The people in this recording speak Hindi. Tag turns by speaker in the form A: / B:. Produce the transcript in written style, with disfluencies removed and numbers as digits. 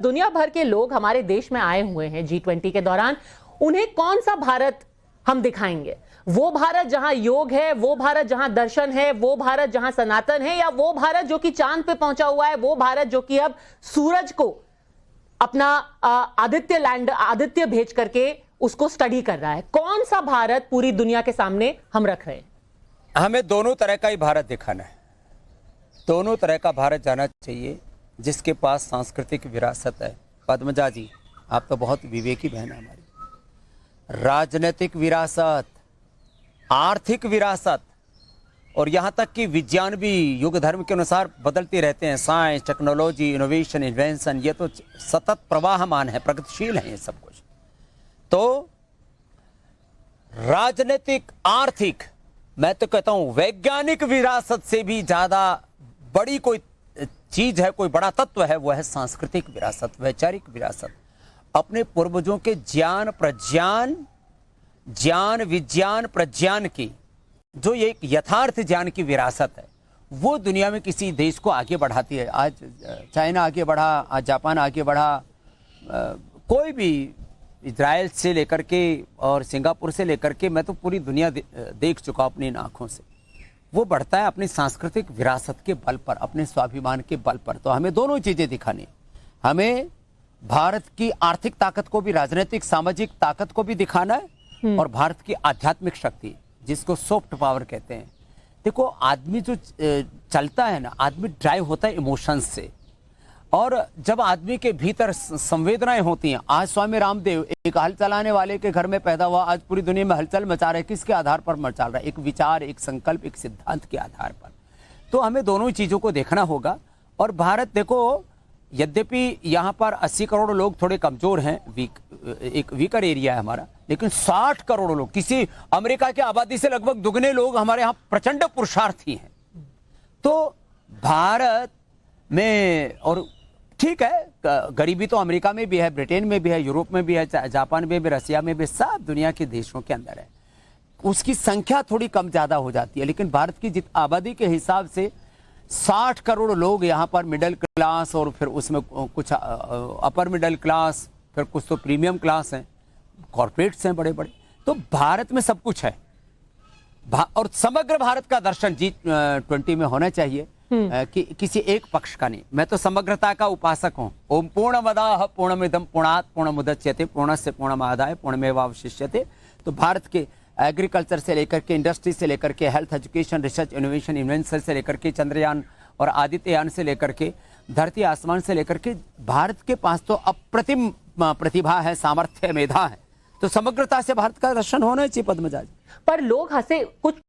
A: दुनिया भर के लोग हमारे देश में आए हुए हैं G20 के दौरान। उन्हें कौन सा भारत हम दिखाएंगे? वो भारत जहां योग है, वो भारत जहां दर्शन है, वो भारत जहां सनातन है, या वो भारत जो कि चांद पे पहुंचा हुआ है, वो भारत जो कि अब सूरज को अपना आदित्य भेज करके उसको स्टडी कर रहा है? कौन सा भारत पूरी दुनिया के सामने हम रख रहे हैं?
B: हमें दोनों तरह का ही भारत दिखाना है। दोनों तरह का भारत जाना चाहिए जिसके पास सांस्कृतिक विरासत है। पद्मजा जी, आप तो बहुत विवेकी बहन है हमारी। राजनीतिक विरासत, आर्थिक विरासत, और यहाँ तक कि विज्ञान भी युग धर्म के अनुसार बदलते रहते हैं। साइंस, टेक्नोलॉजी, इनोवेशन, इन्वेंशन, ये तो सतत प्रवाहमान है, प्रगतिशील है ये सब कुछ। तो राजनीतिक, आर्थिक, मैं तो कहता हूं वैज्ञानिक विरासत से भी ज्यादा बड़ी कोई चीज है, कोई बड़ा तत्व है, वो है सांस्कृतिक विरासत, वैचारिक विरासत। अपने पूर्वजों के ज्ञान विज्ञान प्रज्ञान की जो ये एक यथार्थ ज्ञान की विरासत है, वो दुनिया में किसी देश को आगे बढ़ाती है। आज चाइना आगे बढ़ा, आज जापान आगे बढ़ा, कोई भी, इजराइल से लेकर के और सिंगापुर से लेकर के, मैं तो पूरी दुनिया देख चुका अपनी इन आंखों से। वो बढ़ता है अपनी सांस्कृतिक विरासत के बल पर, अपने स्वाभिमान के बल पर। तो हमें दोनों चीजें दिखानी है। हमें भारत की आर्थिक ताकत को भी, राजनीतिक सामाजिक ताकत को भी दिखाना है, और भारत की आध्यात्मिक शक्ति जिसको सॉफ्ट पावर कहते हैं। देखो, आदमी जो चलता है ना, आदमी ड्राइव होता है इमोशंस से, और जब आदमी के भीतर संवेदनाएं होती हैं। आज स्वामी रामदेव एक हल चलाने वाले के घर में पैदा हुआ, आज पूरी दुनिया में हलचल मचा रहे। किसके आधार पर मचा रहा है? एक विचार, एक संकल्प, एक सिद्धांत के आधार पर। तो हमें दोनों चीजों को देखना होगा। और भारत, देखो, यद्यपि यहाँ पर 80 करोड़ लोग थोड़े कमजोर हैं, एक वीकर एरिया है हमारा, लेकिन 60 करोड़ लोग, किसी अमेरिका की आबादी से लगभग दुगने लोग हमारे यहाँ प्रचंड पुरुषार्थी हैं। तो भारत में, और ठीक है, गरीबी तो अमेरिका में भी है, ब्रिटेन में भी है, यूरोप में भी है, जापान में भी, रसिया में भी, सब दुनिया के देशों के अंदर है। उसकी संख्या थोड़ी कम ज्यादा हो जाती है, लेकिन भारत की आबादी के हिसाब से 60 करोड़ लोग यहाँ पर मिडिल क्लास, और फिर उसमें कुछ अपर मिडिल क्लास, फिर कुछ तो प्रीमियम क्लास हैं, कॉर्पोरेट्स हैं बड़े बड़े। तो भारत में सब कुछ है, और समग्र भारत का दर्शन G20 में होना चाहिए, कि किसी एक पक्ष का नहीं। मैं तो समग्रता का उपासक हूं। ओम पूर्णमदाः पूर्णमिदं पूर्णात् पूर्णमुदच्यते पूर्णस्य पूर्णमादाय पूर्णमेवावशिष्यते। तो भारत के एग्रीकल्चर से लेकर के, इंडस्ट्री से लेकर के, health, education, research, innovation, invention से लेकर के, चंद्रयान और आदित्ययान से लेकर के, धरती आसमान से लेकर के, भारत के पास तो अप्रतिम प्रतिभा है, सामर्थ्य, मेधा है। तो समग्रता से भारत का दर्शन होना चाहिए। पद्मजा जी,
A: पर लोग हंसे, कुछ